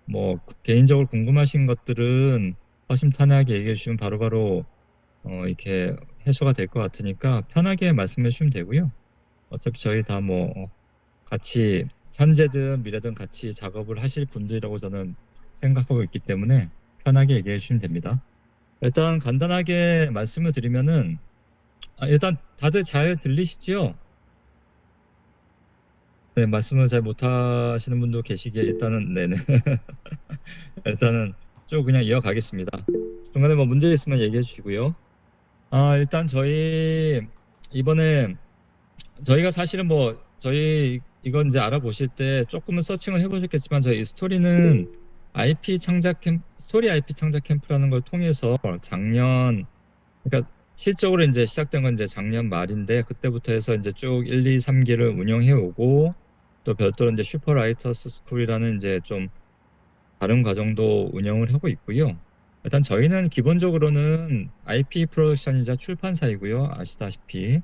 뭐 개인적으로 궁금하신 것들은 허심탄회하게 얘기해 주시면 바로바로 이렇게 해소가 될 것 같으니까 편하게 말씀해 주시면 되고요. 어차피 저희 다 뭐 같이 현재든 미래든 같이 작업을 하실 분들이라고 저는 생각하고 있기 때문에 편하게 얘기해 주시면 됩니다. 일단 간단하게 말씀을 드리면은 일단 다들 잘 들리시죠? 네, 말씀을 잘 못하시는 분도 계시기에 일단은 네네. 일단은 쭉 그냥 이어가겠습니다. 중간에 뭐 문제 있으면 얘기해 주시고요. 일단 저희 이번에 저희가 사실은 뭐 저희 이건 이제 알아보실 때 조금은 서칭을 해보셨겠지만 저희 스토리는 IP 창작 캠 스토리 IP 창작 캠프라는 걸 통해서 작년 그러니까 실적으로 이제 시작된 건 이제 작년 말인데 그때부터 해서 이제 쭉 1, 2, 3기를 운영해 오고 또 별도로 이제 슈퍼라이터스 스쿨이라는 이제 좀 다른 과정도 운영을 하고 있고요. 일단 저희는 기본적으로는 IP 프로덕션이자 출판사이고요. 아시다시피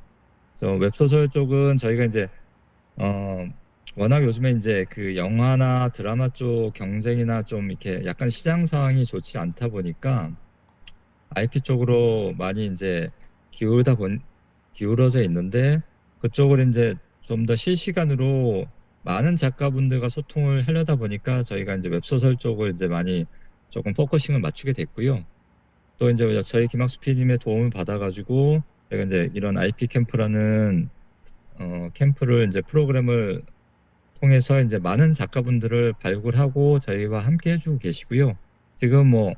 저 웹소설 쪽은 저희가 이제 어 워낙 요즘에 이제 그 영화나 드라마 쪽 경쟁이나 좀 이렇게 약간 시장 상황이 좋지 않다 보니까 IP 쪽으로 많이 이제 기울어져 있는데 그쪽으로 이제 좀 더 실시간으로 많은 작가분들과 소통을 하려다 보니까 저희가 이제 웹소설 쪽을 이제 많이 조금 포커싱을 맞추게 됐고요. 또 이제 저희 김학수 PD님의 도움을 받아가지고 제가 이제 이런 IP 캠프라는 캠프를 이제 프로그램을 통해서 이제 많은 작가분들을 발굴하고 저희와 함께 해주고 계시고요. 지금 뭐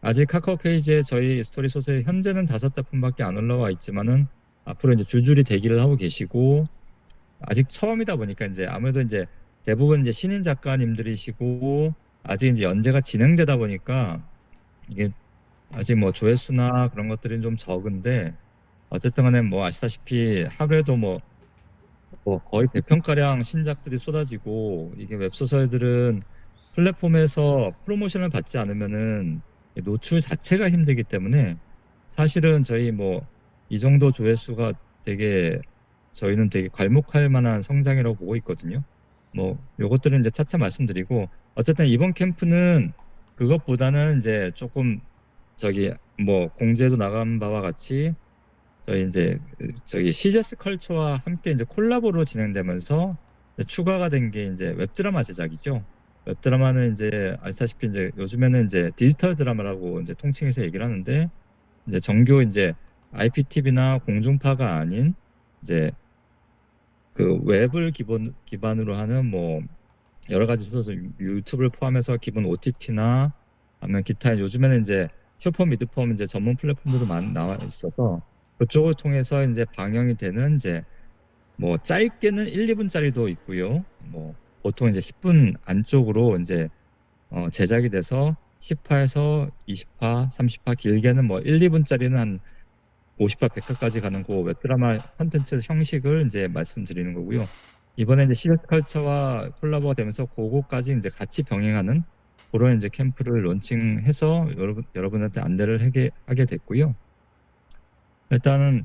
아직 카카오 페이지에 저희 스토리 소설 현재는 5작품밖에 안 올라와 있지만은 앞으로 이제 줄줄이 대기를 하고 계시고 아직 처음이다 보니까 이제 아무래도 이제 대부분 이제 신인 작가님들이시고 아직 이제 연재가 진행되다 보니까 이게 아직 뭐 조회수나 그런 것들이 좀 적은데 어쨌든 간에 뭐 아시다시피 하루에도 뭐 거의 100편가량 신작들이 쏟아지고 이게 웹소설들은 플랫폼에서 프로모션을 받지 않으면은 노출 자체가 힘들기 때문에 사실은 저희 뭐 이 정도 조회수가 되게 저희는 되게 괄목할 만한 성장이라고 보고 있거든요. 뭐 요것들은 이제 차차 말씀드리고 어쨌든 이번 캠프는 그것보다는 이제 조금 저기 뭐 공지에도 나간 바와 같이 저희 이제 저기 CGS 컬처와 함께 이제 콜라보로 진행되면서 이제 추가가 된 게 이제 웹드라마 제작이죠. 웹드라마는 이제 아시다시피 이제 요즘에는 이제 디지털 드라마라고 이제 통칭해서 얘기를 하는데 이제 정규 이제 IPTV나 공중파가 아닌 이제 그 웹을 기반으로 하는 뭐 여러 가지 소설 유튜브를 포함해서 기본 OTT나 아니면 기타 요즘에는 이제 슈퍼 미드폼 이제 전문 플랫폼들도 많이 나와 있어서 그쪽을 통해서 이제 방영이 되는 이제 뭐 짧게는 1, 2분짜리도 있고요. 뭐 보통 이제 10분 안쪽으로 이제 제작이 돼서 10화에서 20화, 30화 길게는 뭐 1, 2분짜리는 한 50화, 100화까지 가는 그 웹드라마 콘텐츠 형식을 이제 말씀드리는 거고요. 이번에 이제 시리얼 컬처와 콜라보가 되면서 그거까지 이제 같이 병행하는 그런 이제 캠프를 론칭해서 여러분한테 안내를 하게 됐고요. 일단은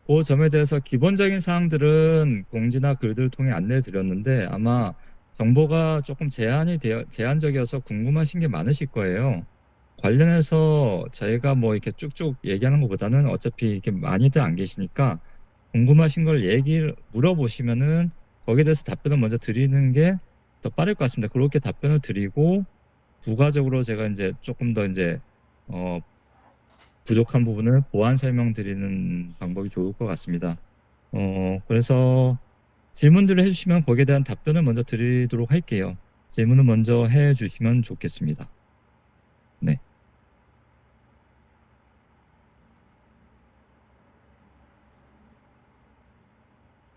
그 점에 대해서 기본적인 사항들은 공지나 글들을 통해 안내 드렸는데 아마 정보가 조금 제한적이어서 궁금하신 게 많으실 거예요. 관련해서 저희가 뭐 이렇게 쭉쭉 얘기하는 것보다는 어차피 이렇게 많이들 안 계시니까 궁금하신 걸 물어보시면은 거기에 대해서 답변을 먼저 드리는 게 더 빠를 것 같습니다. 그렇게 답변을 드리고 부가적으로 제가 이제 조금 더 이제 어, 부족한 부분을 보완 설명드리는 방법이 좋을 것 같습니다. 그래서 질문들을 해주시면 거기에 대한 답변을 먼저 드리도록 할게요. 질문을 먼저 해주시면 좋겠습니다. 네.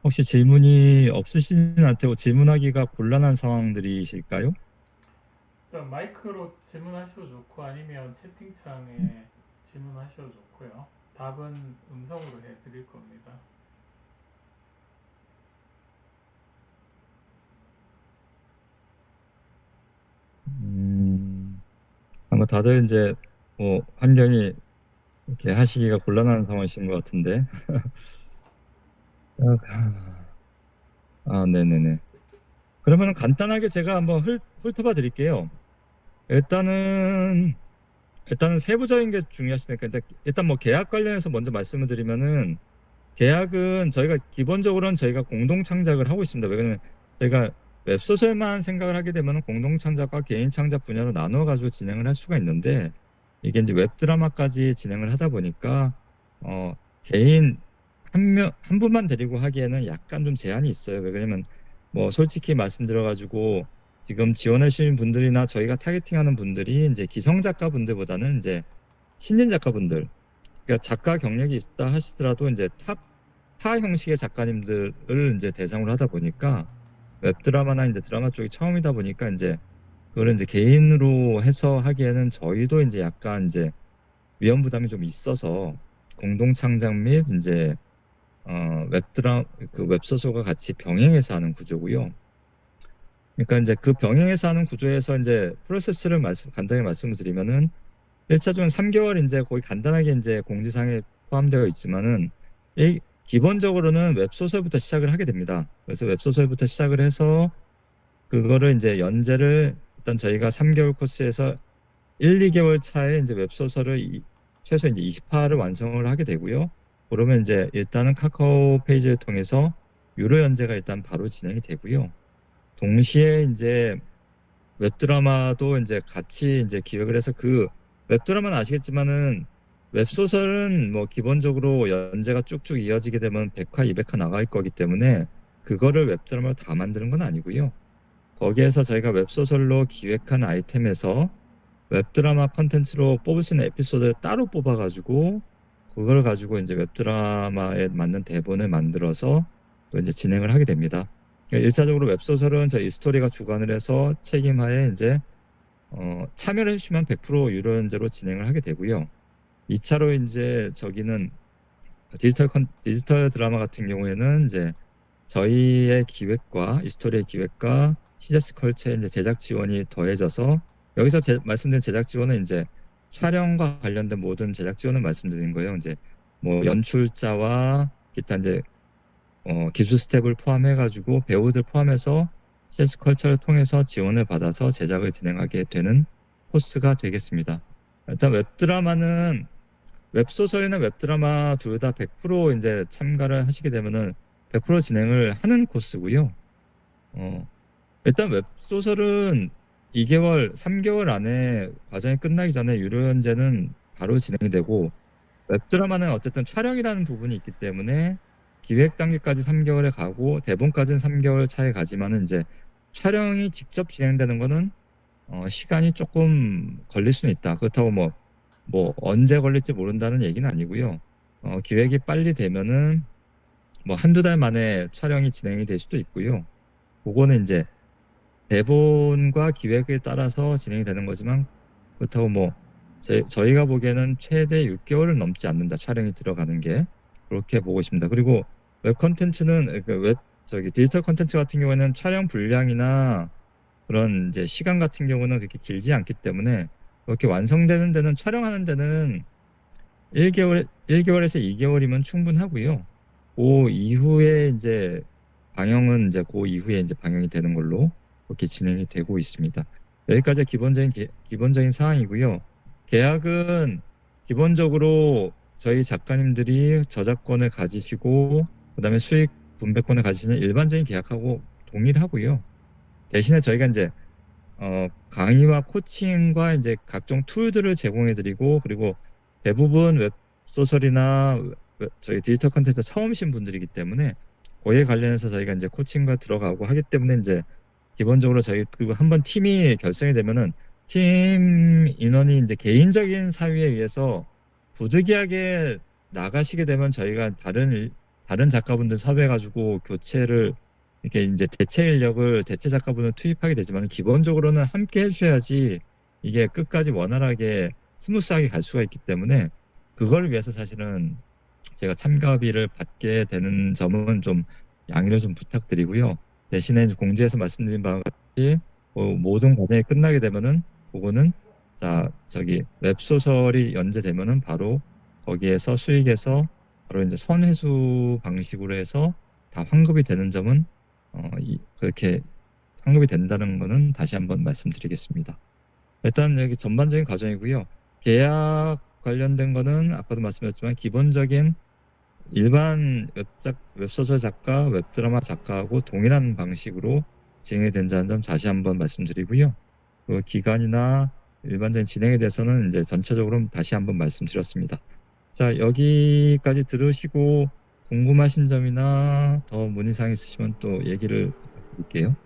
혹시 질문이 없으시진 않을 테고 질문하기가 곤란한 상황들이실까요? 일단 마이크로 질문하셔도 좋고 아니면 채팅창에 질문하셔도 좋고요. 답은 음성으로 해드릴 겁니다. 음, 아마 다들 이제 뭐 환경이 이렇게 하시기가 곤란한 상황이신 것 같은데. 네네네. 그러면 간단하게 제가 한번 훑어봐 드릴게요. 일단은 세부적인 게 중요하시니까 일단 뭐 계약 관련해서 먼저 말씀을 드리면은 계약은 저희가 공동 창작을 하고 있습니다. 왜냐면 저희가 웹소설만 생각을 하게 되면 공동 창작과 개인 창작 분야로 나눠 가지고 진행을 할 수가 있는데 이게 이제 웹드라마까지 진행을 하다 보니까 개인 한 분만 데리고 하기에는 약간 좀 제한이 있어요. 왜냐면 뭐 솔직히 말씀드려 가지고 지금 지원해 주신 분들이나 저희가 타겟팅하는 분들이 이제 기성 작가분들보다는 이제 신진 작가분들, 그러니까 작가 경력이 있다 하시더라도 이제 타 형식의 작가님들을 이제 대상으로 하다 보니까 웹드라마나 이제 드라마 쪽이 처음이다 보니까 이제 그걸 이제 개인으로 해서 하기에는 저희도 이제 약간 이제 위험 부담이 좀 있어서 공동 창작 및 이제 그 웹소설과 같이 병행해서 하는 구조고요. 그러니까 이제 그 병행해서 하는 구조에서 이제 프로세스를 간단히 말씀을 드리면은 1차적은 3개월 이제 거의 간단하게 이제 공지사항에 포함되어 있지만은 기본적으로는 웹소설부터 시작을 하게 됩니다. 그래서 웹소설부터 시작을 해서 그거를 이제 연재를 일단 저희가 3개월 코스에서 1, 2개월 차에 이제 웹소설을 최소 이제 20화를 완성을 하게 되고요. 그러면 이제 일단은 카카오 페이지를 통해서 유료 연재가 일단 바로 진행이 되고요. 동시에 이제 웹드라마도 이제 같이 이제 기획을 해서 그 웹드라마는 아시겠지만은 웹소설은 뭐 기본적으로 연재가 쭉쭉 이어지게 되면 100화, 200화 나갈 거기 때문에 그거를 웹드라마로 다 만드는 건 아니고요. 거기에서 저희가 웹소설로 기획한 아이템에서 웹드라마 컨텐츠로 뽑을 수 있는 에피소드를 따로 뽑아가지고 그걸 가지고 이제 웹드라마에 맞는 대본을 만들어서 또 이제 진행을 하게 됩니다. 1차적으로 웹소설은 저희 스토리가 주관을 해서 책임하에 이제 참여를 해주시면 100% 유료 연재로 진행을 하게 되고요. 2차로 이제 저기는 디지털 드라마 같은 경우에는 이제 저희의 기획과 이 스토리의 기획과 시저스 컬처의 이제 제작 지원이 더해져서 여기서 말씀드린 제작 지원은 이제 촬영과 관련된 모든 제작 지원을 말씀드린 거예요. 이제 뭐 연출자와 기타 이제 기술 스텝을 포함해가지고 배우들 포함해서 CS 컬처를 통해서 지원을 받아서 제작을 진행하게 되는 코스가 되겠습니다. 일단 웹소설이나 웹드라마 둘 다 100% 이제 참가를 하시게 되면은 100% 진행을 하는 코스고요. 일단 웹소설은 2개월, 3개월 안에 과정이 끝나기 전에 유료 연재는 바로 진행이 되고 웹드라마는 어쨌든 촬영이라는 부분이 있기 때문에 기획 단계까지 3개월에 가고 대본까지는 3개월 차에 가지만은 이제 촬영이 직접 진행되는 거는 시간이 조금 걸릴 수는 있다. 그렇다고 뭐 언제 걸릴지 모른다는 얘기는 아니고요. 기획이 빨리 되면은 뭐 한두 달 만에 촬영이 진행이 될 수도 있고요. 그거는 이제 대본과 기획에 따라서 진행이 되는 거지만 그렇다고 뭐 저희가 보기에는 최대 6개월은 넘지 않는다. 촬영이 들어가는 게 그렇게 보고 있습니다. 그리고 웹 컨텐츠는 디지털 컨텐츠 같은 경우에는 촬영 분량이나 그런 이제 시간 같은 경우는 그렇게 길지 않기 때문에 그렇게 완성되는 데는 촬영하는 데는 1개월에서 2개월이면 충분하고요. 그 이후에 이제 그 이후에 이제 방영이 되는 걸로 그렇게 진행이 되고 있습니다. 여기까지 기본적인 사항이고요. 계약은 기본적으로 저희 작가님들이 저작권을 가지시고 그다음에 수익 분배권을 가지시는 일반적인 계약하고 동일하고요. 대신에 저희가 이제 강의와 코칭과 이제 각종 툴들을 제공해드리고 그리고 대부분 웹소설이나 저희 디지털 컨텐츠 처음이신 분들이기 때문에 거기에 관련해서 저희가 이제 코칭과 들어가고 하기 때문에 이제 기본적으로 저희 그 한번 팀이 결성이 되면은 팀 인원이 이제 개인적인 사유에 의해서 부득이하게 나가시게 되면 저희가 다른 작가분들 섭외해가지고 교체를 이렇게 이제 대체 작가분을 투입하게 되지만 기본적으로는 함께 해주셔야지 이게 끝까지 원활하게 스무스하게 갈 수가 있기 때문에 그걸 위해서 사실은 제가 참가비를 받게 되는 점은 좀 양해를 좀 부탁드리고요. 대신에 공지에서 말씀드린 바와 같이 모든 과정이 끝나게 되면은 그거는 웹소설이 연재되면은 바로 거기에서 수익에서 바로 이제 선회수 방식으로 해서 다 환급이 되는 점은 그렇게 환급이 된다는 거는 다시 한번 말씀드리겠습니다. 일단 여기 전반적인 과정이고요. 계약 관련된 거는 아까도 말씀드렸지만 기본적인 일반 웹소설 작가, 웹드라마 작가하고 동일한 방식으로 진행이 된다는 점 다시 한번 말씀드리고요. 그 기간이나 일반적인 진행에 대해서는 이제 전체적으로 다시 한번 말씀드렸습니다. 자, 여기까지 들으시고 궁금하신 점이나 더 문의사항 있으시면 또 얘기를 부탁드릴게요.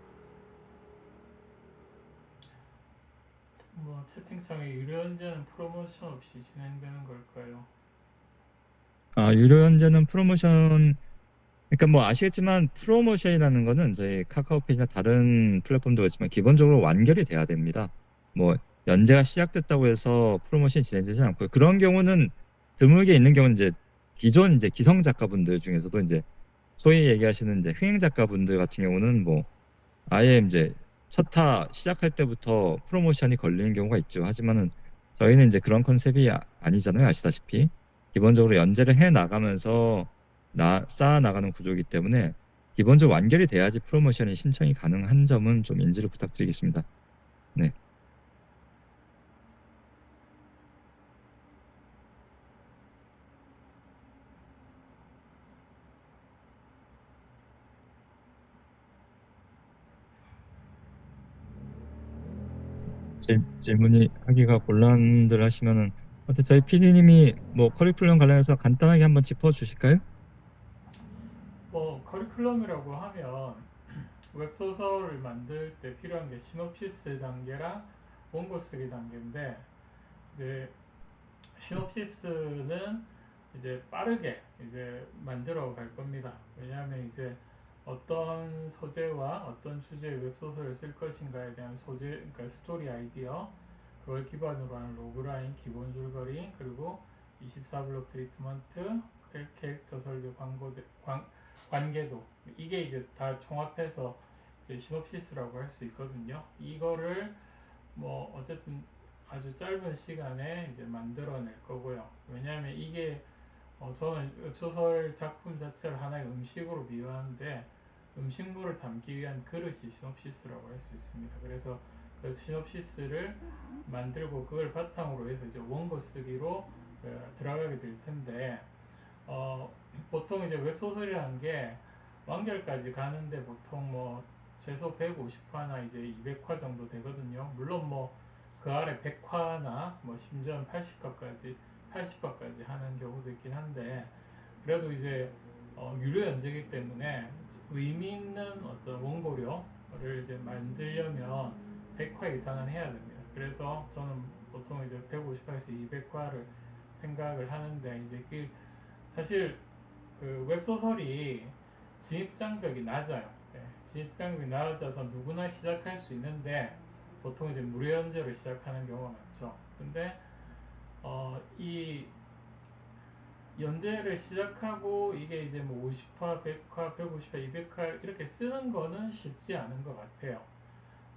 뭐 채팅창에 유료 연재는 프로모션 없이 진행되는 걸까요? 아, 유료 연재는 프로모션, 그러니까 뭐 아시겠지만 프로모션이라는 거는 저희 카카오페이지나 다른 플랫폼도 그렇지만 기본적으로 완결이 돼야 됩니다. 뭐 연재가 시작됐다고 해서 프로모션이 진행되지 않고요. 그런 경우는 드물게 있는 경우는 이제 기존 이제 기성 작가분들 중에서도 이제 소위 얘기하시는 이제 흥행 작가분들 같은 경우는 뭐 아예 이제 첫 타 시작할 때부터 프로모션이 걸리는 경우가 있죠. 하지만은 저희는 이제 그런 컨셉이 아니잖아요. 아시다시피. 기본적으로 연재를 해 나가면서 쌓아 나가는 구조이기 때문에 기본적으로 완결이 돼야지 프로모션이 신청이 가능한 점은 좀 인지를 부탁드리겠습니다. 네. 질문이 하기가 곤란들 하시면은 어때 저희 PD님이 뭐 커리큘럼 관련해서 간단하게 한번 짚어 주실까요? 뭐 커리큘럼이라고 하면 웹소설을 만들 때 필요한 게 시놉시스 단계랑 원고 쓰기 단계인데, 이제 시놉시스는 이제 빠르게 이제 만들어 갈 겁니다. 왜냐하면 이제 어떤 소재와 어떤 주제의 웹소설을 쓸 것인가에 대한 소재, 그러니까 스토리 아이디어, 그걸 기반으로 한 로그라인, 기본 줄거리, 그리고 24블록 트리트먼트, 캐릭터 설계, 관계도, 이게 이제 다 종합해서 이제 시놉시스라고 할 수 있거든요. 이거를 뭐 어쨌든 아주 짧은 시간에 이제 만들어낼 거고요. 왜냐하면 이게 저는 웹소설 작품 자체를 하나의 음식으로 비유하는데, 음식물을 담기 위한 그릇이 시놉시스라고 할 수 있습니다. 그래서 그 시놉시스를 만들고 그걸 바탕으로 해서 이제 원고 쓰기로 들어가게 될 텐데, 어, 보통 이제 웹소설이라는 게 완결까지 가는데 보통 뭐 최소 150화나 이제 200화 정도 되거든요. 물론 뭐 그 아래 100화나 뭐 심지어는 80화까지 하는 경우도 있긴 한데, 그래도 이제 유료 연재이기 때문에 의미 있는 어떤 원고료를 이제 만들려면 100화 이상은 해야 됩니다. 그래서 저는 보통 이제 150화에서 200화를 생각을 하는데, 이제 그 사실 그 웹소설이 진입장벽이 낮아요. 네, 진입장벽이 낮아서 누구나 시작할 수 있는데 보통 이제 무료 연재로 시작하는 경우가 많죠. 근데 이 연재를 시작하고 이게 이제 뭐 50화, 100화, 150화, 200화 이렇게 쓰는 거는 쉽지 않은 것 같아요.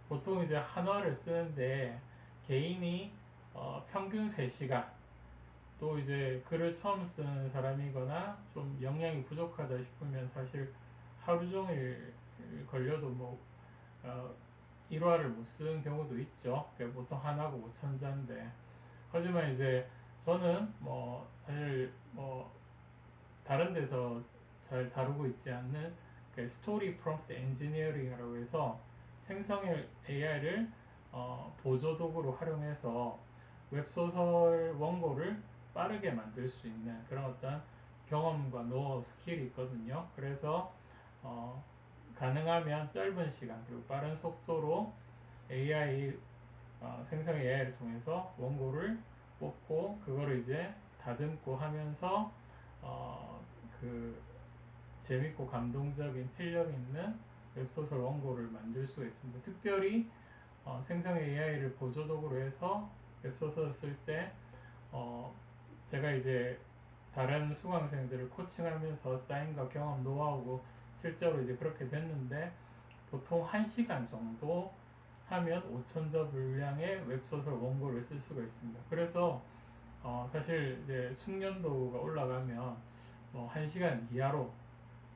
보통 이제 한화를 쓰는데 개인이 평균 3시간, 또 이제 글을 처음 쓰는 사람이거나 좀 역량이 부족하다 싶으면 사실 하루 종일 걸려도 뭐 1화를 못 쓰는 경우도 있죠. 그러니까 보통 하나고 5천 자인데, 하지만 이제 저는 뭐 사실 뭐 다른 데서 잘 다루고 있지 않는 그 스토리 프롬프트 엔지니어링이라고 해서 생성형 AI를 보조 도구로 활용해서 웹소설 원고를 빠르게 만들 수 있는 그런 어떤 경험과 노하우 스킬이 있거든요. 그래서 어, 가능하면 짧은 시간 그리고 빠른 속도로 AI 생성 AI를 통해서 원고를 뽑고 그거를 이제 다듬고 하면서 어, 그 재밌고 감동적인 필력 있는 웹소설 원고를 만들 수가 있습니다. 특별히 생성 AI를 보조도구로 해서 웹소설 쓸 때 제가 이제 다른 수강생들을 코칭하면서 쌓인과 경험, 노하우고 실제로 이제 그렇게 됐는데, 보통 1시간 정도 하면 5,000자 분량의 웹소설 원고를 쓸 수가 있습니다. 그래서 사실 이제 숙련도가 올라가면 뭐 1시간 이하로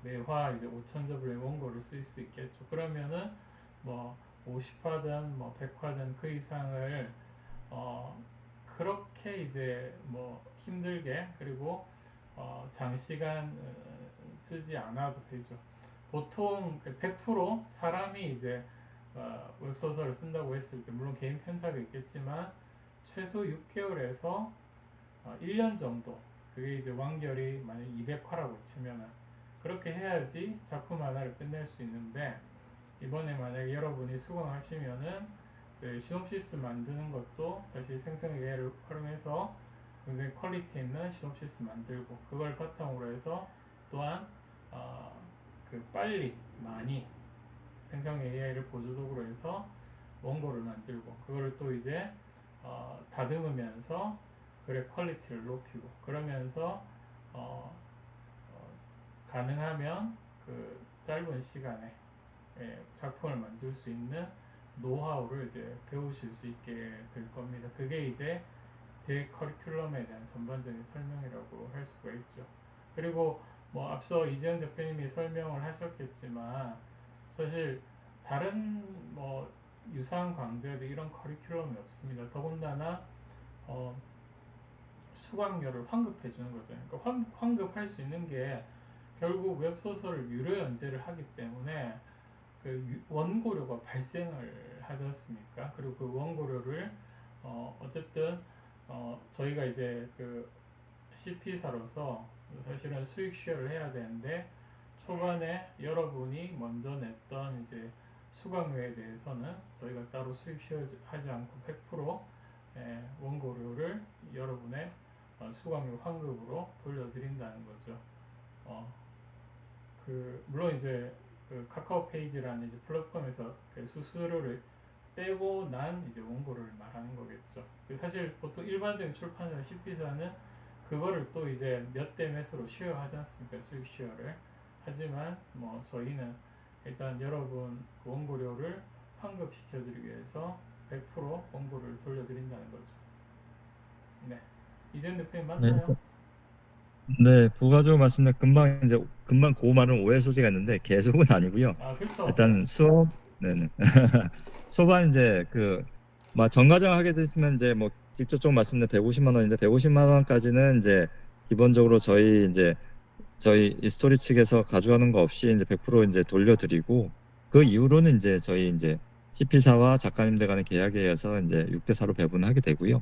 매화 이제 5,000자 분량의 원고를 쓸 수 있겠죠. 그러면은 뭐 50화든 뭐 100화든 그 이상을 어, 그렇게 이제 뭐 힘들게 그리고 장시간 쓰지 않아도 되죠. 보통 100% 사람이 이제 웹소설을 쓴다고 했을 때 물론 개인 편차가 있겠지만 최소 6개월에서 1년 정도 그게 이제 완결이 만약 200화라고 치면은 그렇게 해야지 작품 하나를 끝낼 수 있는데 이번에 만약에 여러분이 수강하시면은 시놉시스 만드는 것도 사실 생성 AI를 활용해서 굉장히 퀄리티 있는 시놉시스 만들고 그걸 바탕으로 해서 또한 어, 빨리 많이 생성 AI를 보조독으로 해서 원고를 만들고 그거를 또 이제 다듬으면서 글의 퀄리티를 높이고 그러면서 어, 가능하면 짧은 시간에 작품을 만들 수 있는 노하우를 이제 배우실 수 있게 될 겁니다. 그게 이제 제 커리큘럼에 대한 전반적인 설명이라고 할 수가 있죠. 그리고 뭐 앞서 이재현 대표님이 설명을 하셨겠지만 사실 다른 뭐 유사한 강좌에도 이런 커리큘럼이 없습니다. 더군다나 어, 수강료를 환급해 주는 거죠. 그러니까 환급할 수 있는 게 결국 웹소설을 유료 연재를 하기 때문에 원고료가 발생을 하지 않습니까? 그리고 그 원고료를 어쨌든 저희가 이제 CP사로서 사실은 수익 쉐어를 해야 되는데 초반에 여러분이 먼저 냈던 이제 수강료에 대해서는 저희가 따로 수익 쉐어 하지 않고 100% 원고료를 여러분의 수강료 환급으로 돌려드린다는 거죠. 어, 물론 이제 카카오 페이지라는 이제 플랫폼에서 수수료를 떼고 난 이제 원고를 말하는 거겠죠. 사실 보통 일반적인 출판사 CP사는 그거를 또 이제 몇 대 몇으로 쉐어하지 않습니까? 수익 쉐어를. 하지만 뭐 저희는 일단 여러분 원고료를 환급시켜드리기 위해서 100% 원고를 돌려드린다는 거죠. 네. 이재현 대표님 네, 맞나요? 네, 부가적으로 말씀드린 금방 그 말은 오해 소지가 있는데 계속은 아니고요. 아, 그렇죠. 네. 일단 수업, 네네. 초반 이제 정가정 하게 되시면 이제 뭐 직접적으로 말씀드린 150만 원인데 150만 원까지는 이제 기본적으로 저희 이 스토리 측에서 가져가는 거 없이 이제 100% 이제 돌려드리고 그 이후로는 이제 저희 이제 CP사와 작가님들 간의 계약에 의해서 이제 6대 4로 배분하게 되고요.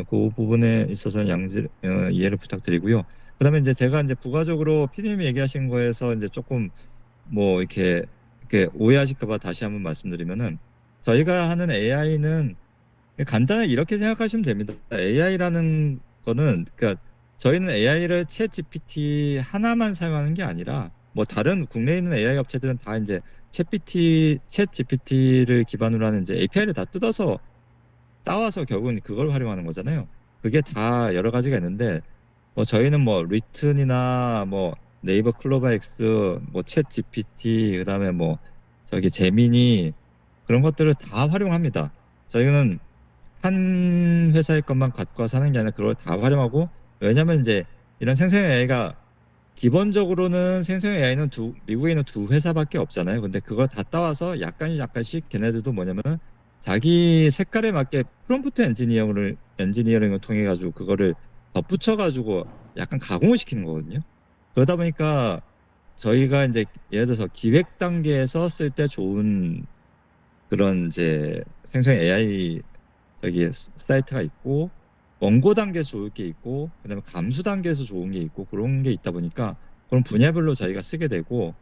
그 부분에 있어서는 이해를 부탁드리고요. 그다음에 이제 제가 이제 부가적으로 피디님이 얘기하신 거에서 이제 조금 뭐 이렇게 오해하실까 봐 다시 한번 말씀드리면은 저희가 하는 AI는 간단히 이렇게 생각하시면 됩니다. AI라는 거는 그러니까 저희는 AI를 챗 GPT 하나만 사용하는 게 아니라 뭐 다른 국내에 있는 AI 업체들은 다 이제 챗 GPT를 기반으로 하는 이제 API를 다 뜯어서 따와서 결국은 그걸 활용하는 거잖아요. 그게 다 여러 가지가 있는데 뭐 저희는 뭐 리튼이나 뭐 네이버 클로바 X, 뭐 챗 GPT, 그다음에 뭐 저기 제미니 그런 것들을 다 활용합니다. 저희는 한 회사의 것만 갖고 와서 하는 게 아니라 그걸 다 활용하고 왜냐면 이제 이런 생성 AI가 기본적으로는 생성 AI는 미국에 있는 두 회사밖에 없잖아요. 근데 그걸 다 따와서 약간씩 걔네들도 뭐냐면은 자기 색깔에 맞게 프롬프트 엔지니어링을 통해 가지고 그거를 덧붙여 가지고 약간 가공을 시키는 거거든요. 그러다 보니까 저희가 이제 예를 들어서 기획 단계에서 쓸 때 좋은 그런 이제 생성 AI 저기 사이트가 있고 원고 단계에서 좋을 게 있고 그다음에 감수 단계에서 좋은 게 있고 그런 게 있다 보니까 그런 분야별로 저희가 쓰게 되고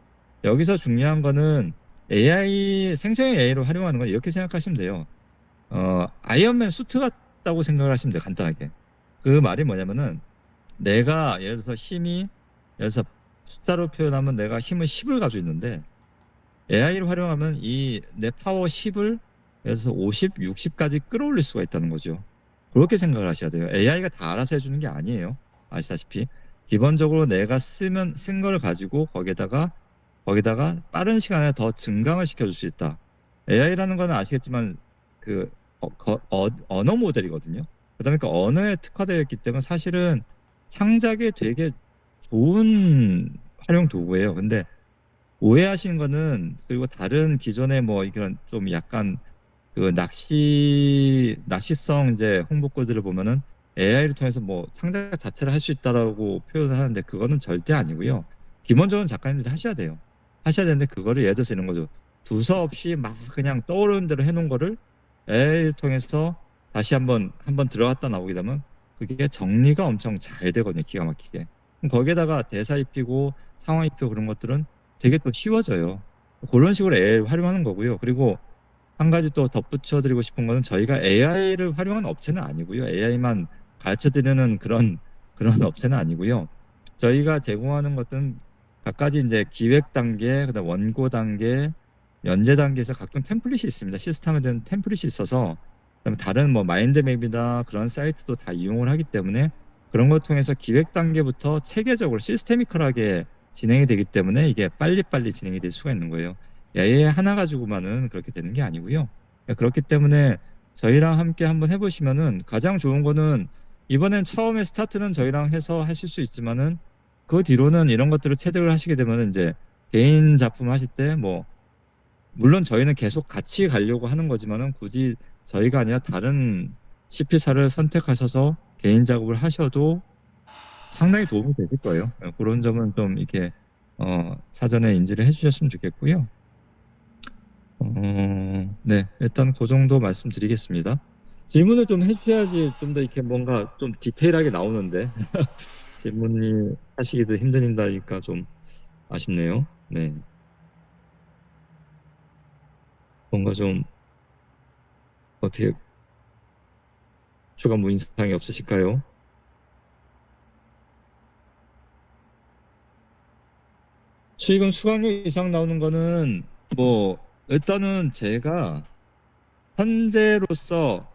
여기서 중요한 거는 AI 생성형 AI로 활용하는 건 이렇게 생각하시면 돼요. 아이언맨 수트 같다고 생각을 하시면 돼요. 간단하게. 그 말이 뭐냐면은 내가 예를 들어서 예를 들어서 숫자로 표현하면 내가 힘을 10을 가지고 있는데 AI를 활용하면 이 내 파워 10을 예를 들어서 50, 60까지 끌어올릴 수가 있다는 거죠. 그렇게 생각을 하셔야 돼요. AI가 다 알아서 해주는 게 아니에요. 아시다시피 기본적으로 내가 쓴 걸 가지고 거기다가 빠른 시간에 더 증강을 시켜줄 수 있다. AI라는 거는 아시겠지만 언어 모델이거든요. 그다음에 그 언어에 특화되어 있기 때문에 사실은 창작에 되게 좋은 활용 도구예요. 근데 오해하신 거는 그리고 다른 기존의 뭐 이런 좀 약간 그 낚시성 이제 홍보글들을 보면은 AI를 통해서 뭐 창작 자체를 할 수 있다라고 표현을 하는데 그거는 절대 아니고요. 기본적으로 작가님들이 하셔야 돼요. 하셔야 되는데 그거를 예를 들어서 이런 거죠. 두서없이 막 그냥 떠오르는 대로 해놓은 거를 AI를 통해서 다시 한번 들어갔다 나오게 되면 그게 정리가 엄청 잘 되거든요. 기가 막히게. 그럼 거기에다가 대사 입히고 상황 입히고 그런 것들은 되게 또 쉬워져요. 그런 식으로 AI를 활용하는 거고요. 그리고 한 가지 또 덧붙여 드리고 싶은 거는 저희가 AI를 활용한 업체는 아니고요. AI만 가르쳐 드리는 그런 업체는 아니고요. 저희가 제공하는 것은 각가지 이제 기획 단계, 그다음 원고 단계, 연재 단계에서 각종 템플릿이 있습니다. 시스템에 대한 템플릿이 있어서 그다음에 다른 뭐 마인드맵이나 그런 사이트도 다 이용을 하기 때문에 그런 것 통해서 기획 단계부터 체계적으로 시스테미컬하게 진행이 되기 때문에 이게 빨리빨리 진행이 될 수가 있는 거예요. AI 하나 가지고만은 그렇게 되는 게 아니고요. 그렇기 때문에 저희랑 함께 한번 해보시면은 가장 좋은 거는 이번엔 처음에 스타트는 저희랑 해서 하실 수 있지만은 그 뒤로는 이런 것들을 체득을 하시게 되면은 이제 개인 작품 하실 때 뭐 물론 저희는 계속 같이 가려고 하는 거지만은 굳이 저희가 아니라 다른 CP사를 선택하셔서 개인 작업을 하셔도 상당히 도움이 되실 거예요. 그런 점은 좀 이렇게 사전에 인지를 해주셨으면 좋겠고요. 네, 일단 그 정도 말씀드리겠습니다. 질문을 좀 해주셔야지 좀 더 이렇게 뭔가 좀 디테일하게 나오는데 질문이 하시기도 힘드니까 좀 아쉽네요. 네, 뭔가 좀 어떻게 추가 문의사항이 없으실까요? 수익은 수강료 이상 나오는 거는 뭐 일단은 제가 현재로서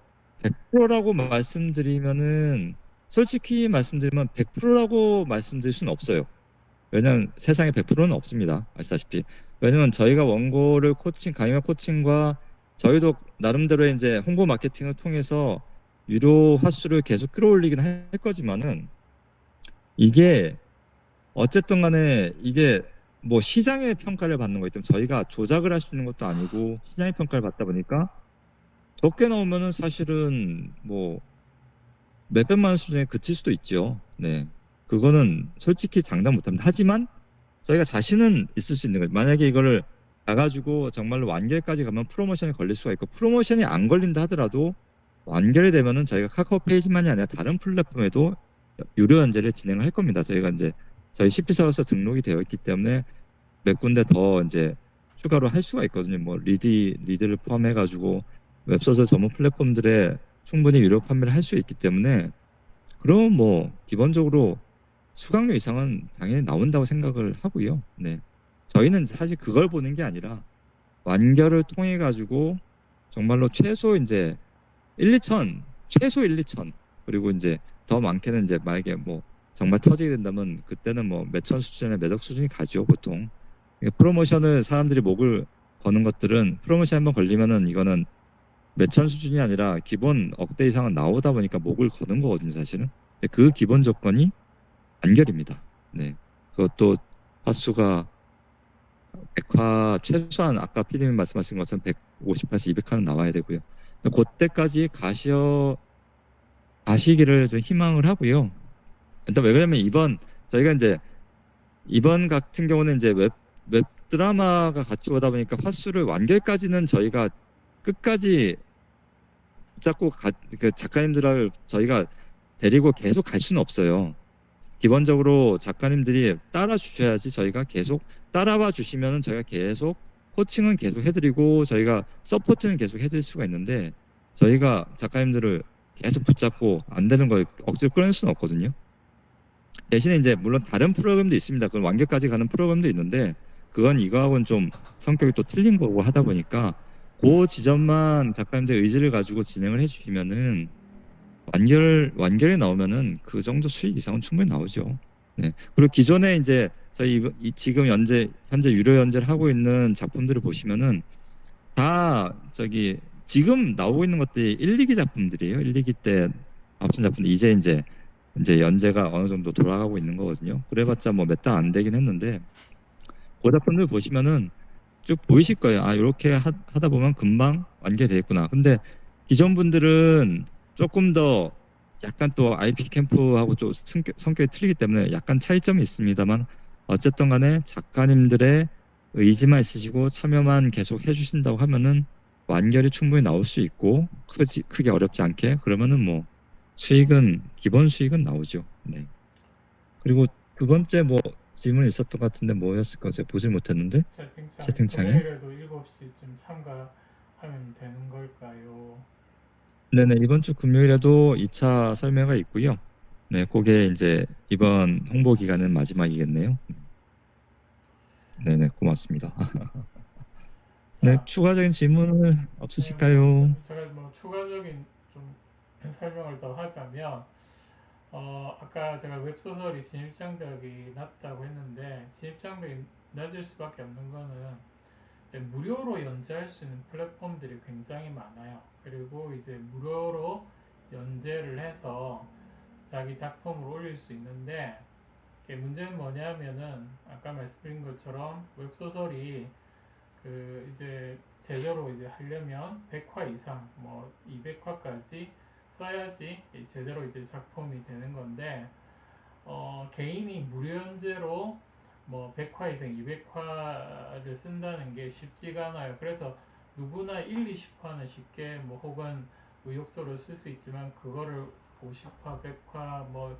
100%라고 말씀드리면은 솔직히 말씀드리면 100%라고 말씀드릴 수는 없어요. 왜냐면 세상에 100%는 없습니다. 아시다시피. 왜냐면 저희가 원고를 강의와 코칭과 저희도 나름대로 이제 홍보 마케팅을 통해서 유료 화수를 계속 끌어올리긴 할 거지만은 이게 어쨌든 간에 이게 뭐 시장의 평가를 받는 거기 때문에 저희가 조작을 할 수 있는 것도 아니고 시장의 평가를 받다 보니까 적게 나오면은 사실은 뭐 몇백만 원 수준에 그칠 수도 있죠. 네. 그거는 솔직히 장담 못합니다. 하지만 저희가 자신은 있을 수 있는 거예요. 만약에 이거를 가가지고 정말로 완결까지 가면 프로모션이 걸릴 수가 있고 프로모션이 안 걸린다 하더라도 완결이 되면은 저희가 카카오 페이지만이 아니라 다른 플랫폼에도 유료 연재를 진행을 할 겁니다. 저희가 이제 저희 CP사로서 등록이 되어 있기 때문에 몇 군데 더 이제 추가로 할 수가 있거든요. 뭐 리드를 포함해가지고 웹소설 전문 플랫폼들에 충분히 유료 판매를 할 수 있기 때문에 그럼 뭐 기본적으로 수강료 이상은 당연히 나온다고 생각을 하고요. 네. 저희는 사실 그걸 보는 게 아니라 완결을 통해 가지고 정말로 최소 이제 1, 2천, 최소 1, 2천 그리고 이제 더 많게는 이제 만약에 뭐 정말 터지게 된다면 그때는 뭐 몇천 수준에 몇억 수준이 가죠 보통. 프로모션을 사람들이 목을 거는 것들은 프로모션 한번 걸리면은 이거는 몇천 수준이 아니라 기본 억대 이상은 나오다 보니까 목을 거는 거거든요 사실은. 근데 그 기본 조건이 완결입니다. 네, 그것도 화수가 100화 최소한 아까 피디님 말씀하신 것처럼 150화에서 200화는 나와야 되고요. 그때까지 가시기를 좀 희망을 하고요. 일단 왜 그러냐면 저희가 이제 이번 같은 경우는 이제 웹 드라마가 같이 오다 보니까 화수를 완결까지는 저희가 끝까지 붙잡고 그 작가님들을 저희가 데리고 계속 갈 수는 없어요. 기본적으로 작가님들이 따라 주셔야지 저희가 계속 따라와 주시면은 저희가 계속 코칭은 계속 해드리고 저희가 서포트는 계속 해드릴 수가 있는데 저희가 작가님들을 계속 붙잡고 안 되는 걸 억지로 끌어낼 수는 없거든요. 대신에 이제 물론 다른 프로그램도 있습니다. 그건 완결까지 가는 프로그램도 있는데 그건 이거하고는 좀 성격이 또 틀린 거고 하다 보니까 그 지점만 작가님들 의지를 가지고 진행을 해주시면은 완결이 나오면은 그 정도 수익 이상은 충분히 나오죠. 네. 그리고 기존에 이제 저희 지금 현재 유료 연재를 하고 있는 작품들을 보시면은 다 지금 나오고 있는 것들이 1, 2기 작품들이에요. 1, 2기 때 나왔던 작품들 이제 연재가 어느 정도 돌아가고 있는 거거든요. 그래봤자 뭐 몇 달 안 되긴 했는데 그 작품들 보시면은 쭉 보이실 거예요. 아, 이렇게 하다 보면 금방 완결되겠구나. 근데 기존 분들은 조금 더 약간 또 IP 캠프하고 좀 성격이 틀리기 때문에 약간 차이점이 있습니다만 어쨌든 간에 작가님들의 의지만 있으시고 참여만 계속 해주신다고 하면은 완결이 충분히 나올 수 있고 크게 어렵지 않게 그러면은 뭐 수익은 기본 수익은 나오죠. 네. 그리고 두 번째 뭐 질문 있었던 것 같은데 뭐였을까 제가 보질 못했는데 채팅창에. 금요일에도 7시쯤 참가하면 되는 걸까요? 네네, 이번 주 금요일에도 2차 설매가 있고요. 네, 그게 이제 이번 홍보 기간은 마지막이겠네요. 네네, 고맙습니다. 네, 자, 추가적인 질문은 없으실까요? 제가 뭐 추가적인 좀 설명을 더 하자면, 아까 제가 웹소설이 진입장벽이 낮다고 했는데, 진입장벽이 낮을 수밖에 없는 거는 이제 무료로 연재할 수 있는 플랫폼들이 굉장히 많아요. 그리고 이제 무료로 연재를 해서 자기 작품을 올릴 수 있는데, 문제는 뭐냐면은 아까 말씀드린 것처럼 웹소설이 이제 제대로 이제 하려면 100화 이상 뭐 200화까지 써야지 제대로 이제 작품이 되는 건데, 개인이 무료 연재로 뭐 100화 이상 200화를 쓴다는 게 쉽지가 않아요. 그래서 누구나 1, 20화는 쉽게 뭐 혹은 의욕적으로 쓸 수 있지만 그거를 50화, 100화, 뭐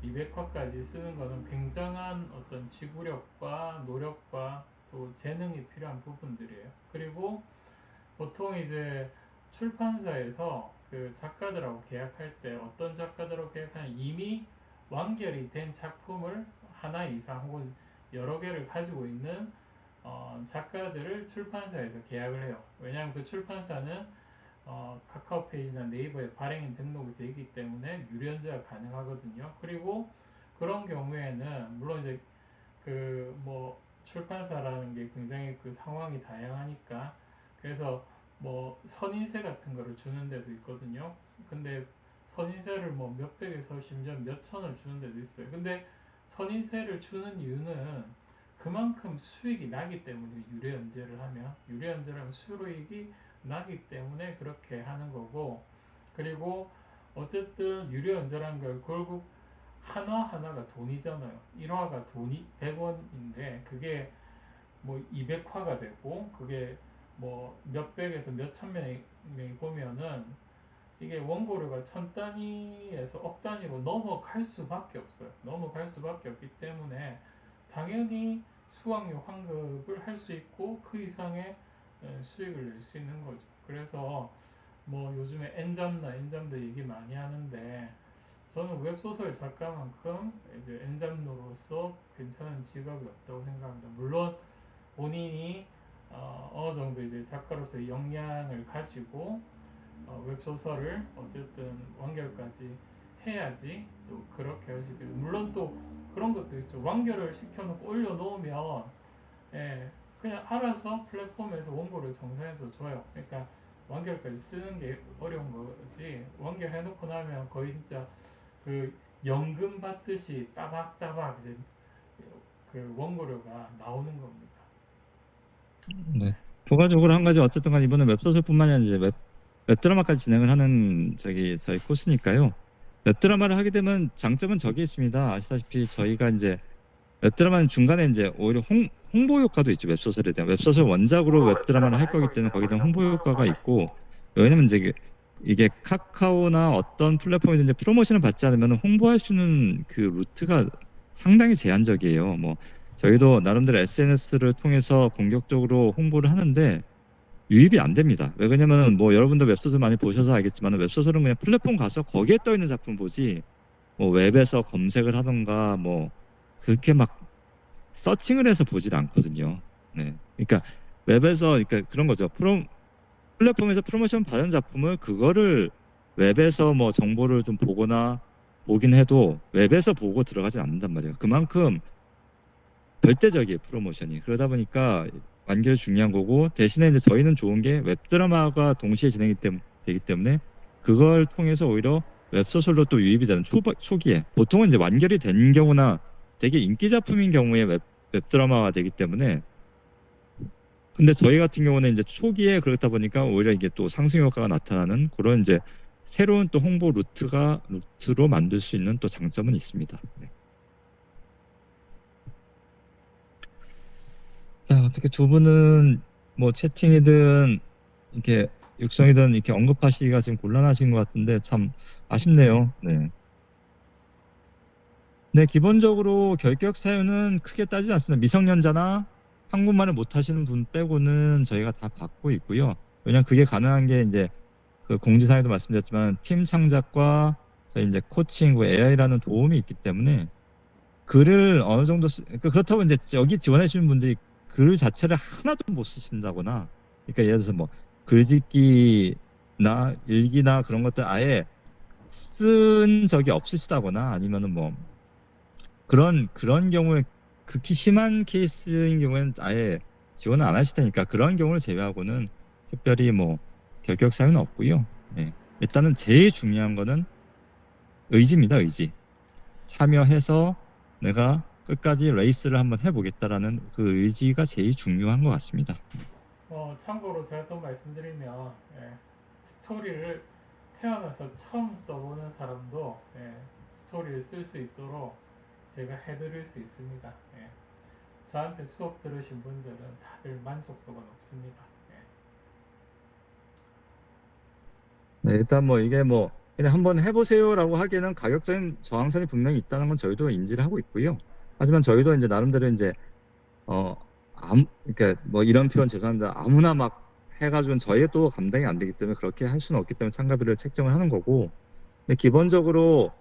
200화까지 쓰는 것은 굉장한 어떤 지구력과 노력과 또 재능이 필요한 부분들이에요. 그리고 보통 이제 출판사에서 그 작가들하고 계약할 때 어떤 작가들하고 계약하면 이미 완결이 된 작품을 하나 이상 혹은 여러 개를 가지고 있는 작가들을 출판사에서 계약을 해요. 왜냐하면 그 출판사는 카카오 페이지나 네이버에 발행인 등록이 되어 있기 때문에 유연제가 가능하거든요. 그리고 그런 경우에는 물론 이제 그 뭐 출판사라는 게 굉장히 그 상황이 다양하니까 그래서 뭐 선인세 같은 거를 주는 데도 있거든요. 근데 선인세를 뭐 몇백에서 심지어 몇천을 주는 데도 있어요. 근데 선인세를 주는 이유는 그만큼 수익이 나기 때문에 유료 연재를 하면 수익이 나기 때문에 그렇게 하는 거고, 그리고 어쨌든 유료 연재라는 걸 결국 하나하나가 돈이잖아요. 1화가 돈이 100원인데 그게 뭐 200화가 되고 그게 뭐 몇백에서 몇천 명이 보면은 이게 원고료가 천 단위에서 억 단위로 넘어갈 수밖에 없어요. 넘어갈 수밖에 없기 때문에 당연히 수강료 환급을 할 수 있고 그 이상의 수익을 낼 수 있는 거죠. 그래서 뭐 요즘에 엔잡나 엔잡들 얘기 많이 하는데 저는 웹소설 작가만큼 이제 엔잡로로서 괜찮은 직업이 없다고 생각합니다. 물론 본인이 어느 정도 이제 작가로서의 역량을 가지고 웹소설을 어쨌든 완결까지 해야지 또 그렇게 할 수 있겠죠. 물론 또 그런 것도 있죠. 완결을 시켜놓고 올려놓으면 그냥 알아서 플랫폼에서 원고를 정산해서 줘요. 그러니까 완결까지 쓰는 게 어려운 거지. 완결해놓고 나면 거의 진짜 그 연금 받듯이 따박따박 이제 그 원고료가 나오는 겁니다. 네. 부가적으로 한 가지 어쨌든 간 이번에 웹소설뿐만이 아니라 이제 웹드라마까지 진행을 하는 저희 코스니까요. 웹드라마를 하게 되면 장점은 저기 있습니다. 아시다시피 저희가 이제 웹드라마는 중간에 이제 오히려 홍보 효과도 있죠. 웹소설에 대한 웹소설 원작으로 웹드라마를 할 거기 때문에 거기에 대한 홍보 효과가 있고, 왜냐면 이제 이게 카카오나 어떤 플랫폼이든지 프로모션을 받지 않으면 홍보할 수 있는 그 루트가 상당히 제한적이에요. 뭐 저희도 나름대로 SNS를 통해서 공격적으로 홍보를 하는데 유입이 안 됩니다. 왜 그러냐면 뭐 여러분들 웹소설 많이 보셔서 알겠지만 웹소설은 그냥 플랫폼 가서 거기에 떠 있는 작품 보지 뭐 웹에서 검색을 하던가 뭐 그렇게 막 서칭을 해서 보질 않거든요. 네. 그러니까 웹에서 그러니까 그런 거죠. 플랫폼에서 프로모션 받은 작품을 그거를 웹에서 뭐 정보를 좀 보거나 보긴 해도 웹에서 보고 들어가지 않는단 말이에요. 그만큼 절대적이에요, 프로모션이. 그러다 보니까 완결이 중요한 거고, 대신에 이제 저희는 좋은 게 웹드라마가 동시에 되기 때문에 그걸 통해서 오히려 웹소설로 또 유입이 되는 초기에 보통은 이제 완결이 된 경우나 되게 인기 작품인 경우에 웹드라마가 되기 때문에 근데 저희 같은 경우는 이제 초기에 그렇다 보니까 오히려 이게 또 상승 효과가 나타나는 그런 이제 새로운 또 홍보 루트로 만들 수 있는 또 장점은 있습니다. 네. 자, 어떻게 두 분은 뭐 채팅이든 이렇게 육성이든 이렇게 언급하시기가 지금 곤란하신 것 같은데 참 아쉽네요. 네. 네, 기본적으로 결격 사유는 크게 따지지 않습니다. 미성년자나 한국말을 못하시는 분 빼고는 저희가 다 받고 있고요. 왜냐하면 그게 가능한 게 이제 그 공지사에도 말씀드렸지만 팀 창작과 저희 이제 코칭, AI라는 도움이 있기 때문에 글을 어느 정도 그렇다고 이제 여기 지원해 주시는 분들이 글 자체를 하나도 못 쓰신다거나, 그러니까 예를 들어서 뭐 글짓기나 일기나 그런 것들 아예 쓴 적이 없으시다거나 아니면은 뭐 그런 경우에 극히 심한 케이스인 경우에는 아예 지원을 안 하시다니까 그런 경우를 제외하고는 특별히 뭐 결격 사유는 없고요. 네. 일단은 제일 중요한 거는 의지입니다. 의지. 참여해서 내가 끝까지 레이스를 한번 해보겠다라는 그 의지가 제일 중요한 것 같습니다. 참고로 제가 또 말씀드리면 스토리를 태어나서 처음 써보는 사람도 스토리를 쓸 수 있도록 제가 해드릴 수 있습니다. 저한테 수업 들으신 분들은 다들 만족도가 높습니다. 네, 일단 뭐 이게 뭐 그냥 한번 해보세요라고 하기에는 가격적인 저항선이 분명히 있다는 건 저희도 인지를 하고 있고요. 하지만 저희도 이제 나름대로 이제 그러니까 뭐 이런 표현 죄송합니다. 아무나 막 해가지고는 저희가 또 감당이 안 되기 때문에 그렇게 할 수는 없기 때문에 참가비를 책정을 하는 거고. 근데 기본적으로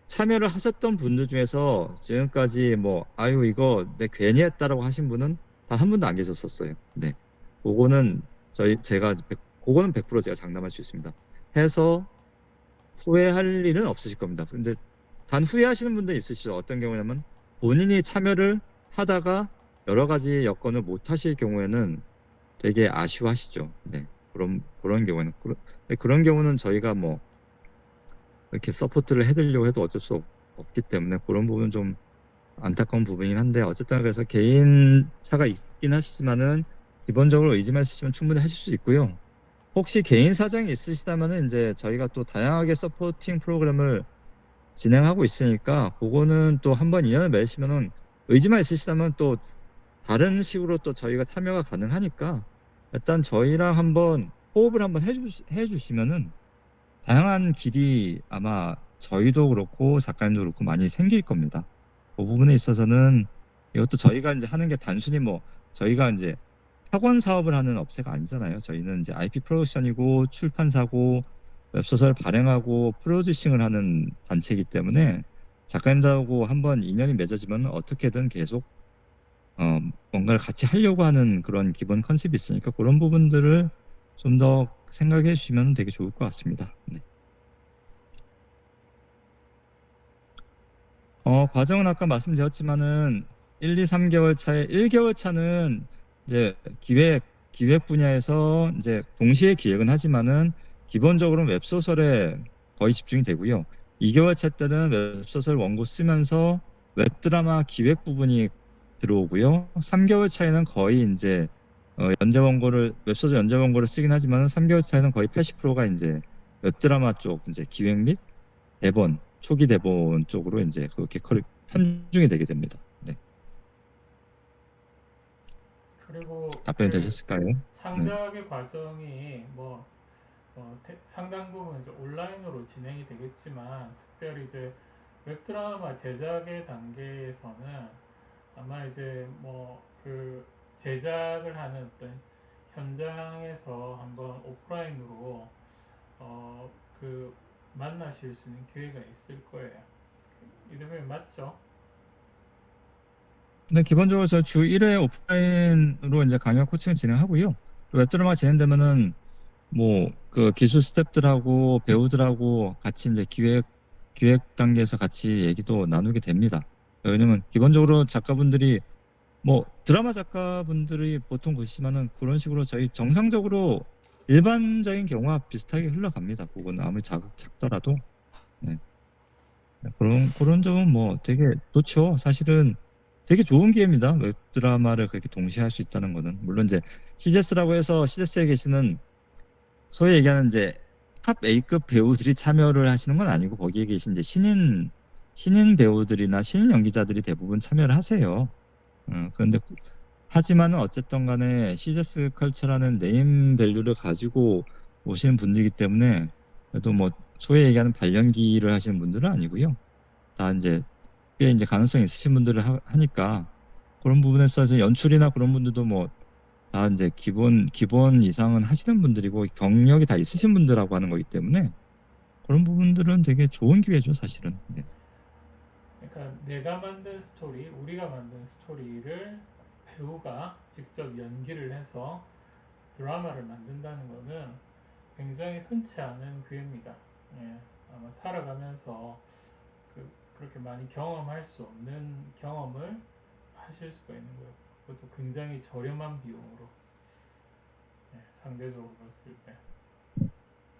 참여를 하셨던 분들 중에서 지금까지 뭐 아유 이거 내 괜히 했다라고 하신 분은 단 한 분도 안 계셨었어요. 네, 그거는 그거는 100% 제가 장담할 수 있습니다. 해서 후회할 일은 없으실 겁니다. 근데 단 후회하시는 분도 있으시죠. 어떤 경우냐면 본인이 참여를 하다가 여러 가지 여건을 못 하실 경우에는 되게 아쉬워하시죠. 네, 그런 경우에는 그런 경우는 저희가 뭐 이렇게 서포트를 해드리려고 해도 어쩔 수 없기 때문에 그런 부분 좀 안타까운 부분이긴 한데 어쨌든 그래서 개인 차가 있긴 하시지만은 기본적으로 의지만 있으시면 충분히 하실 수 있고요. 혹시 개인 사정이 있으시다면은 이제 저희가 또 다양하게 서포팅 프로그램을 진행하고 있으니까 그거는 또 한번 인연을 맺으시면은 의지만 있으시다면 또 다른 식으로 또 저희가 참여가 가능하니까 일단 저희랑 한번 호흡을 한번 해주시면은 다양한 길이 아마 저희도 그렇고 작가님도 그렇고 많이 생길 겁니다. 그 부분에 있어서는 이것도 저희가 이제 하는 게 단순히 뭐 저희가 이제 학원 사업을 하는 업체가 아니잖아요. 저희는 이제 IP 프로덕션이고 출판사고 웹소설 발행하고 프로듀싱을 하는 단체이기 때문에 작가님들하고 한번 인연이 맺어지면 어떻게든 계속 뭔가를 같이 하려고 하는 그런 기본 컨셉이 있으니까 그런 부분들을 좀 더 생각해 주시면 되게 좋을 것 같습니다. 네. 과정은 아까 말씀드렸지만은 1, 2, 3개월 차에 1개월 차는 이제 기획 분야에서 이제 동시에 기획은 하지만은 기본적으로는 웹소설에 거의 집중이 되고요. 2개월 차 때는 웹소설 원고 쓰면서 웹드라마 기획 부분이 들어오고요. 3개월 차에는 거의 이제 웹소설 연재 원고를 쓰긴 하지만은 3개월 차에는 거의 80%가 이제 웹드라마 쪽 이제 기획 및 대본, 초기 대본 쪽으로 이제 그렇게 편중이 되게 됩니다. 네. 그리고 답변이 되셨을까요? 네. 창작의 과정이 상당 부분 이제 온라인으로 진행이 되겠지만 특별히 이제 웹드라마 제작의 단계에서는 아마 이제 그 제작을 하는 어떤 현장에서 한번 오프라인으로 그 만나실 수 있는 기회가 있을 거예요. 이러면 맞죠? 네, 기본적으로 저 주 1회 오프라인으로 이제 강연 코칭을 진행하고요. 웹드라마 진행되면은 뭐 그 기술 스태프들하고 배우들하고 같이 이제 기획 단계에서 같이 얘기도 나누게 됩니다. 왜냐면 기본적으로 작가분들이 뭐 드라마 작가분들이 보통 보시면은 그런 식으로 저희 정상적으로 일반적인 경우와 비슷하게 흘러갑니다. 그거는 아무리 작더라도. 네. 그런 점은 뭐 되게 좋죠. 사실은 되게 좋은 기회입니다. 웹드라마를 그렇게 동시에 할 수 있다는 거는. 물론 이제 CGS라고 해서 CGS에 계시는 소위 얘기하는 이제 탑 A급 배우들이 참여를 하시는 건 아니고 거기에 계신 이제 신인 배우들이나 신인 연기자들이 대부분 참여를 하세요. 그런데 하지만은 어쨌든 간에 CGS 컬처라는 네임 밸류를 가지고 오시는 분들이기 때문에 그래도 뭐 소위 얘기하는 발연기를 하시는 분들은 아니고요. 다 이제 꽤 이제 가능성이 있으신 분들을 하니까 그런 부분에서 이제 연출이나 그런 분들도 뭐 다 이제 기본 이상은 하시는 분들이고 경력이 다 있으신 분들하고 하는 거기 때문에 그런 부분들은 되게 좋은 기회죠, 사실은. 네. 그러니까 내가 만든 스토리, 우리가 만든 스토리를 배우가 직접 연기를 해서 드라마를 만든다는 것은 굉장히 흔치 않은 기회입니다. 예, 아마 살아가면서 그렇게 많이 경험할 수 없는 경험을 하실 수가 있는 거예요. 그것도 굉장히 저렴한 비용으로, 예, 상대적으로 봤을 때.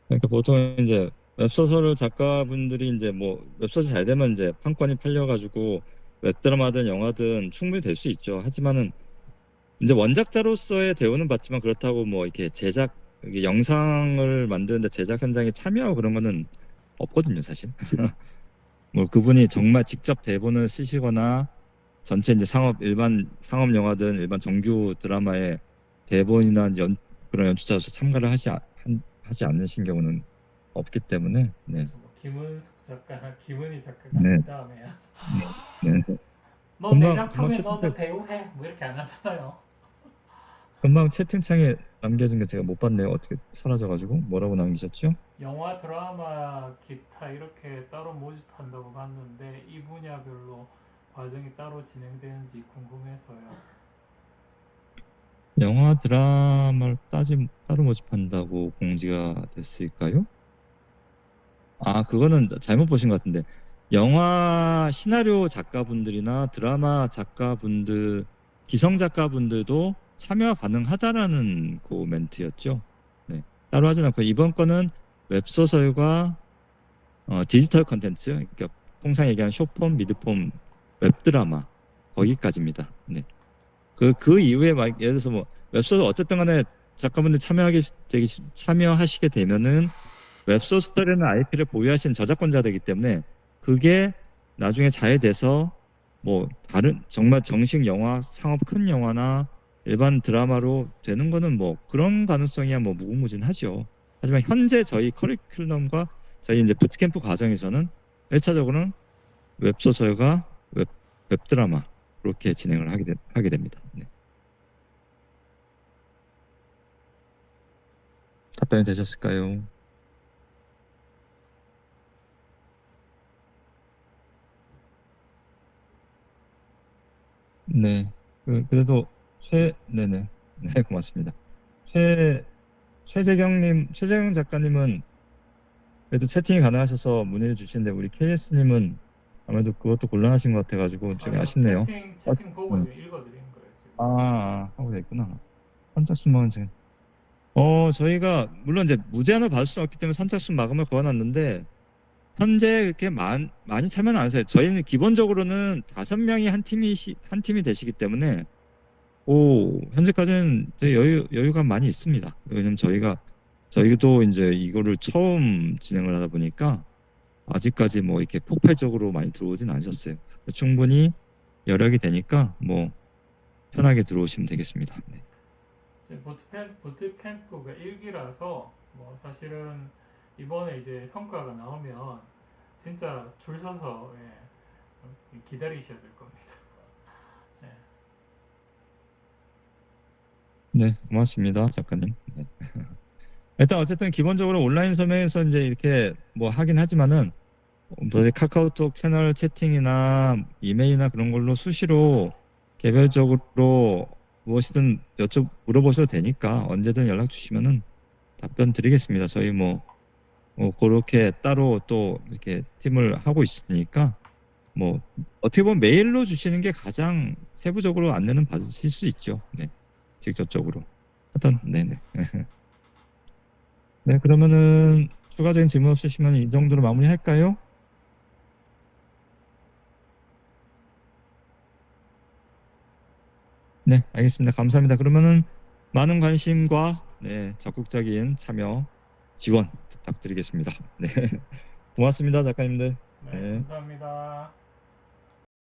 그러니까 보통 이제 웹소설 작가분들이 이제 뭐 웹소설 잘 되면 이제 판권이 팔려가지고 웹드라마든 영화든 충분히 될 수 있죠. 하지만은 이제 원작자로서의 대우는 받지만 그렇다고 뭐 이렇게 이게 영상을 만드는데 제작 현장에 참여하고 그런 거는 없거든요, 사실. 뭐 그분이 정말 직접 대본을 쓰시거나 전체 이제 일반 상업 영화든 일반 정규 드라마의 대본이나 그런 연출자로서 참가를 하지 않으신 경우는 없기 때문에 네. 뭐 김은숙 작가나 김은희 작가가 네. 그 다음에야. 네. 네. 너 내 금방 작품에 너도 배우해. 뭐 이렇게 안 하잖아요. 채팅창에 남겨준 게 제가 못 봤네요. 어떻게 사라져가지고 뭐라고 남기셨죠? 영화, 드라마, 기타 이렇게 따로 모집한다고 봤는데 이 분야별로 과정이 따로 진행되는지 궁금해서요. 영화 드라마를 따로 모집한다고 공지가 됐을까요? 아, 그거는 잘못 보신 것 같은데 영화 시나리오 작가분들이나 드라마 작가분들, 기성 작가분들도 참여 가능하다라는 그 멘트였죠. 네, 따로 하진 않고 이번 거는 웹소설과 디지털 컨텐츠, 그러니까 통상 얘기하는 쇼폼, 미드폼, 웹드라마 거기까지입니다. 네. 그 이후에 막 예를 들어서 뭐 웹소설 어쨌든 간에 작가분들 참여하시게 되면은 웹소설이라는 IP를 보유하신 저작권자들이기 때문에 그게 나중에 잘 돼서 뭐 다른 정말 정식 영화, 상업 큰 영화나 일반 드라마로 되는 거는 뭐 그런 가능성이야 뭐 무궁무진하죠. 하지만 현재 저희 커리큘럼과 저희 이제 부트캠프 과정에서는 1차적으로는 웹소설과 웹드라마 그렇게 진행을 하게 됩니다. 네. 답변이 되셨을까요? 네. 그래도 네네. 네, 고맙습니다. 최재경 작가님은 그래도 채팅이 가능하셔서 문의해 주시는데 우리 KS님은 아무래도 그것도 곤란하신 것 같아가지고 좀 아니요, 아쉽네요. 채팅 보고 음. 지금 읽어드리는 거예요. 지금. 하고 됐구나. 선착순 지금. 저희가 물론 이제 무제한으로 받을 수는 없기 때문에 선착순 마감을 걸어놨는데 현재 그렇게 많이 참여는 안 하세요. 저희는 기본적으로는 5명이 한 팀이 되시기 때문에 현재까지는 되게 여유가 많이 있습니다. 왜냐면 저희도 이제 이거를 처음 진행을 하다 보니까 아직까지 뭐 이렇게 폭발적으로 많이 들어오진 않으셨어요. 충분히 여력이 되니까 뭐 편하게 들어오시면 되겠습니다. 네. 지금 보트캠프가 1기라서 뭐 사실은 이번에 이제 성과가 나오면 진짜 줄 서서, 예, 기다리셔야 될 겁니다. 예. 네, 고맙습니다, 작가님. 네. 일단 어쨌든 기본적으로 온라인 서명에서 이제 이렇게 뭐 하긴 하지만은 카카오톡 채널 채팅이나 이메일이나 그런 걸로 수시로 개별적으로 무엇이든 물어보셔도 되니까 언제든 연락 주시면은 답변 드리겠습니다. 저희 그렇게 따로 또 이렇게 팀을 하고 있으니까 뭐 어떻게 보면 메일로 주시는 게 가장 세부적으로 안내는 받으실 수 있죠. 네, 직접적으로. 하여튼 네네. 네, 그러면은 추가적인 질문 없으시면 이 정도로 마무리할까요? 네, 알겠습니다. 감사합니다. 그러면은 많은 관심과 네, 적극적인 참여 지원 부탁드리겠습니다. 네, 고맙습니다, 작가님들. 네, 네. 감사합니다.